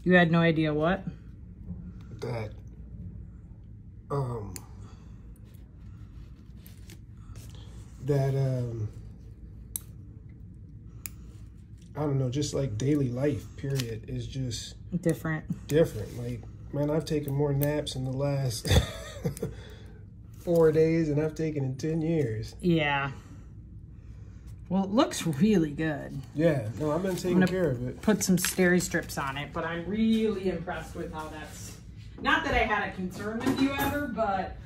You had no idea what? That, I don't know, just like daily life, period, is just different. Like, man, I've taken more naps in the last 4 days than I've taken in 10 years. Yeah. Well, it looks really good. Yeah, no, I've been taking care of it. Put some steri strips on it, but I'm really impressed with how that's, not that I had a concern with you ever, but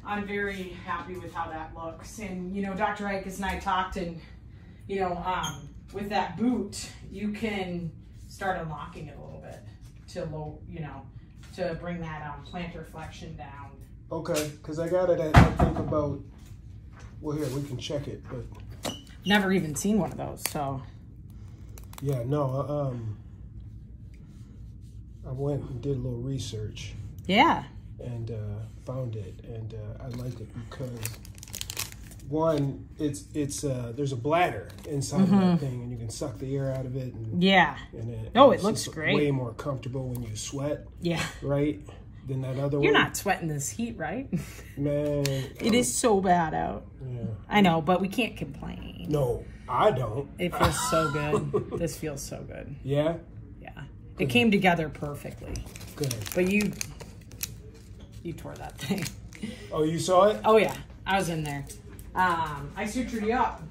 I'm very happy with how that looks. And, you know, Dr. Ickes and I talked, and, you know, with that boot, you can start unlocking it a little bit to low, you know, to bring that plantar flexion down. Okay, because I got it at, I think about, well, here, we can check it, but. Never even seen one of those, so. Yeah, no, I went and did a little research. Yeah. And found it, and I like it because, one, it's there's a bladder inside of that thing, and you can suck the air out of it. And, yeah. And it looks great. Way more comfortable when you sweat. Yeah. Right? Than that other one. You're not sweating this heat, right? Man. It is so bad out. Yeah. I know, but we can't complain. No, I don't. It feels so good. This feels so good. Yeah? Yeah. Good. It came together perfectly. Good. But you tore that thing. Oh, you saw it? Oh, yeah. I was in there. I sutured you up.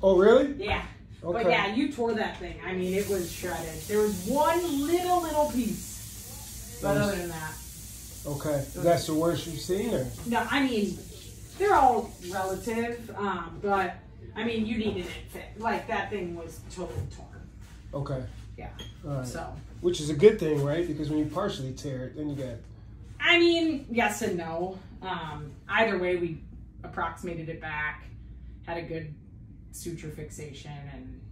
Oh, really? Yeah. Okay. But yeah, you tore that thing. I mean, it was shredded. There was one little piece. But other than that. Okay. That's the worst you've seen, or? No, I mean, they're all relative. But, I mean, you needed it fit. Like, that thing was totally torn. Okay. Yeah. All right. So. Which is a good thing, right? Because when you partially tear it, then you got... I mean, yes and no. Either way, we approximated it back, had a good suture fixation, and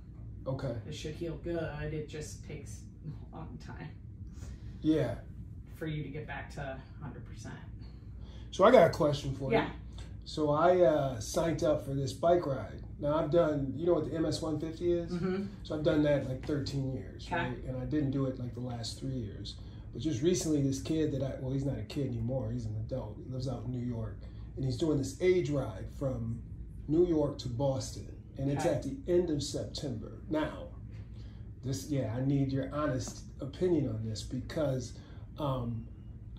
okay, it should heal good. It just takes a long time. Yeah. For you to get back to 100%. So I got a question for you. Yeah. So I signed up for this bike ride. Now I've done, you know what the MS-150 is? Mm-hmm. So I've done that like 13 years, okay, right? And I didn't do it like the last 3 years. But just recently, this kid that well, he's not a kid anymore. He's an adult. He lives out in New York. And he's doing this age ride from New York to Boston. And it's at the end of September. Now, I need your honest opinion on this because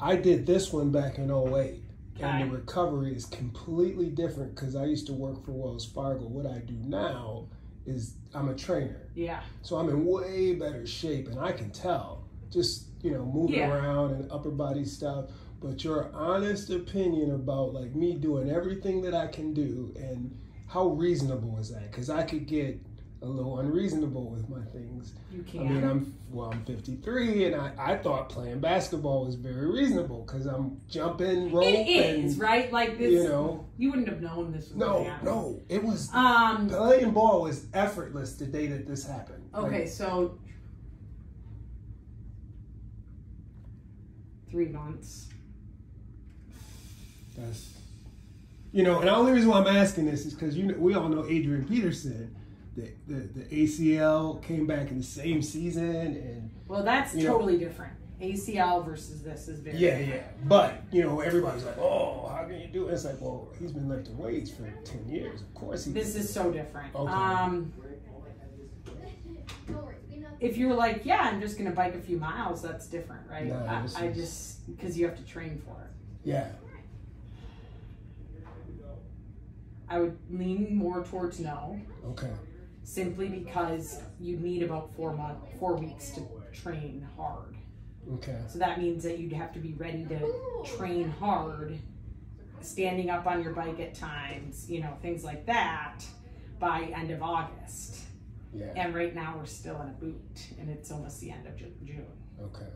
I did this one back in 08. And the recovery is completely different because I used to work for Wells Fargo. What I do now is I'm a trainer. Yeah. So I'm in way better shape, and I can tell. Just, you know, moving around and upper body stuff. But your honest opinion about like me doing everything that I can do, and how reasonable is that? Because I could get a little unreasonable with my things. You can. I mean, I'm 53, and I thought playing basketball was very reasonable because I'm jumping rope. It is, right? Like this, you know. You wouldn't have known this was going to happen. No, it was. Playing ball was effortless the day that this happened. Okay, like, so 3 months. That's, you know, and the only reason why I'm asking this is because we all know Adrian Peterson. The ACL came back in the same season, and well, that's totally different. ACL versus this is very different. Yeah. But you know, everybody's like, "Oh, how can you do it?" It's like, well, he's been lifting weights for 10 years. Of course, this is so different. Okay. If you're like, yeah, I'm just gonna bike a few miles, that's different, right? No, I just because you have to train for it. Yeah. I would lean more towards no. Okay. Simply because you need about 4 weeks to train hard. Okay. So that means that you'd have to be ready to train hard, standing up on your bike at times, you know, things like that, by end of August. Yeah. And right now we're still in a boot, and it's almost the end of June. Okay.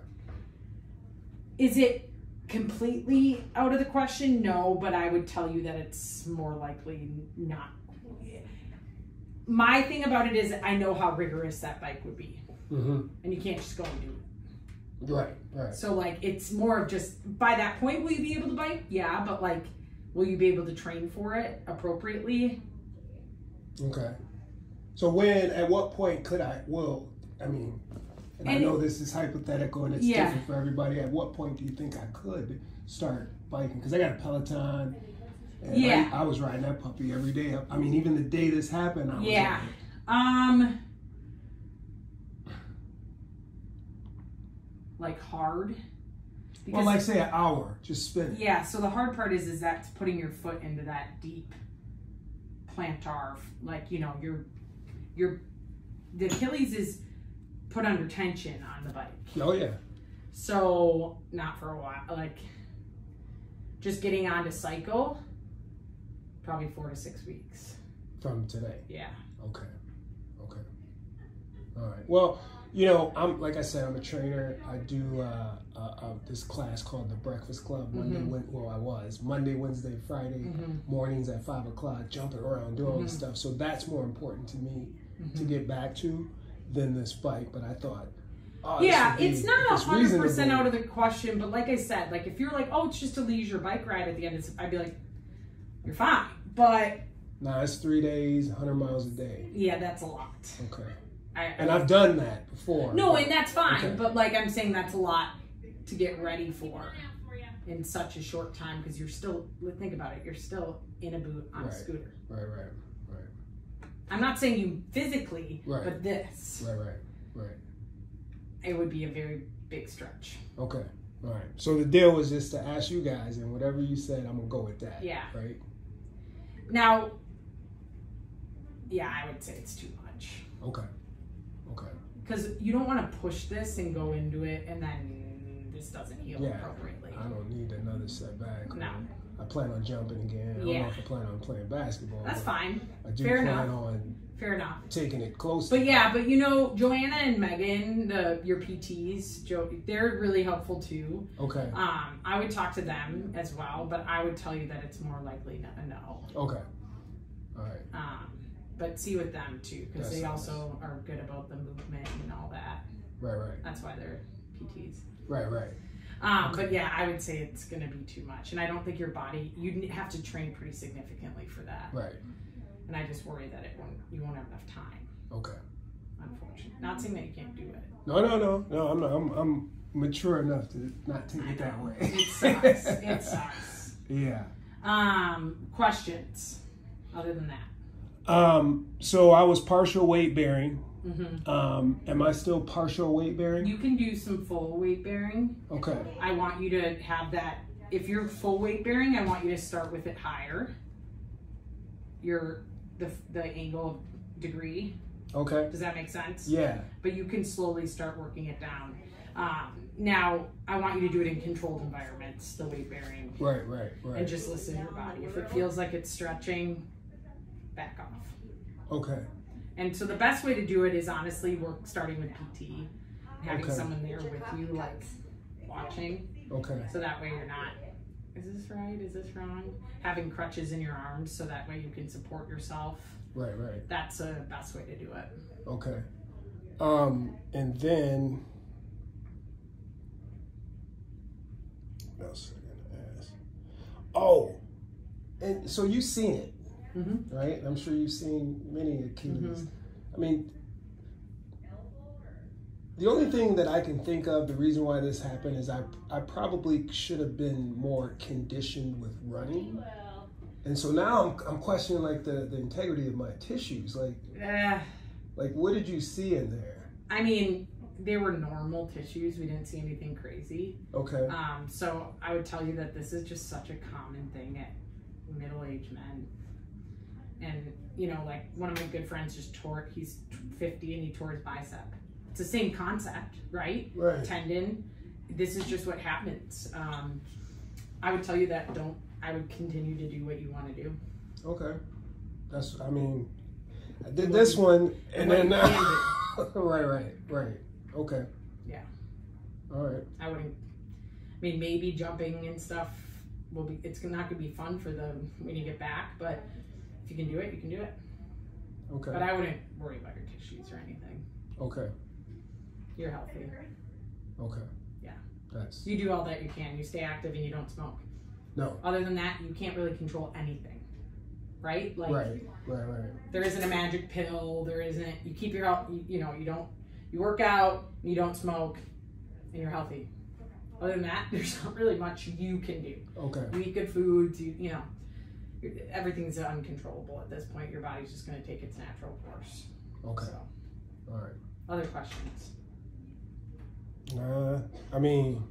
Is it completely out of the question? No, but I would tell you that it's more likely not. My thing about it is I know how rigorous that bike would be. Mm-hmm. And you can't just go and do it. Right. So, like, it's more of just, by that point, will you be able to bike? Yeah, but, like, will you be able to train for it appropriately? Okay. So at what point could I, And I know this is hypothetical and it's different for everybody. At what point do you think I could start biking? Because I got a Peloton. And I was riding that puppy every day. I mean, even the day this happened, I was on it. Like hard? Because, well, like say an hour, just spin it. Yeah, so the hard part is that's putting your foot into that deep plantar, like, you know, the Achilles is put under tension on the bike. Oh yeah. So not for a while, like just getting on to cycle, probably 4 to 6 weeks. From today? Yeah. Okay. Okay. All right. Well, you know, like I said, I'm a trainer. I do this class called the Breakfast Club. Monday, Wednesday, Friday mornings at 5 o'clock, jumping around, doing all this stuff. So that's more important to me to get back to than this bike. But I thought, it's not 100% out of the question. But like I said, like if you're like, oh, it's just a leisure bike ride at the end, I'd be like, you're fine. But nah, it's 3 days, 100 miles a day. Yeah, that's a lot. Okay. And I've done that before. No, and that's fine. Okay. But like I'm saying, that's a lot to get ready for in such a short time because you're still, think about it, you're still in a boot on a scooter. Right. I'm not saying you physically, but this. Right. It would be a very big stretch. Okay. All right. So the deal was just to ask you guys, and whatever you said, I'm going to go with that. Yeah. Right? Now, I would say it's too much. Okay. Because you don't want to push this and go into it, and then this doesn't heal appropriately. I don't need another setback. No. I plan on jumping again. I don't know if I plan on playing basketball. That's fine. I do plan on taking it close. But but you know, Joanna and Megan, your PTs, they're really helpful too. Okay. I would talk to them as well, but I would tell you that it's more likely a no. Okay. All right. But see with them too, because they also are good about the movement and all that. Right. That's why they're PTs. Right. But yeah, I would say it's going to be too much. And I don't think your body, you'd have to train pretty significantly for that. Right. And I just worry that you won't have enough time. Okay. Unfortunately. Not saying that you can't do it. No, I'm not. I'm mature enough to not take it that way. It sucks. Yeah. Questions other than that? So I was partial weight bearing. Am I still partial weight bearing? You can do some full weight bearing. Okay. I want you to have that. If you're full weight bearing, I want you to start with it higher. The angle of degree. Okay. Does that make sense? Yeah. But you can slowly start working it down. Now, I want you to do it in controlled environments, the weight bearing. Right. And just listen to your body. If it feels like it's stretching, back off. Okay. And so the best way to do it is honestly starting with PT, having someone there with you, like watching. Okay. So that way you're not, is this right? Is this wrong? Having crutches in your arms so that way you can support yourself. Right. That's the best way to do it. Okay. And then, what else was I gonna ask? Oh, and so you've seen it. Right? I'm sure you've seen many Achilles. I mean, the only thing that I can think of, the reason why this happened is I probably should have been more conditioned with running. And so now I'm questioning like the integrity of my tissues. Like what did you see in there? I mean, they were normal tissues. We didn't see anything crazy. Okay. So I would tell you that this is just such a common thing at middle-aged men. And, you know, like one of my good friends he's 50 and he tore his bicep. It's the same concept, right? Right. Tendon. This is just what happens. I would tell you that I would continue to do what you want to do. Okay. I did this one and then Right. Okay. Yeah. All right. Maybe jumping and stuff it's not gonna be fun for when you get back, but if you can do it, you can do it. Okay. But I wouldn't worry about your tissues or anything. Okay. You're healthy. Okay. Yeah. You do all that you can. You stay active and you don't smoke. No. Other than that, you can't really control anything. Right? Like Right. there isn't a magic pill, there isn't you keep your health, you You work out, you don't smoke, and you're healthy. Other than that, there's not really much you can do. Okay. You eat good foods, you know, everything's uncontrollable at this point. Your body's just going to take its natural course. Okay. So, all right. other questions? I mean,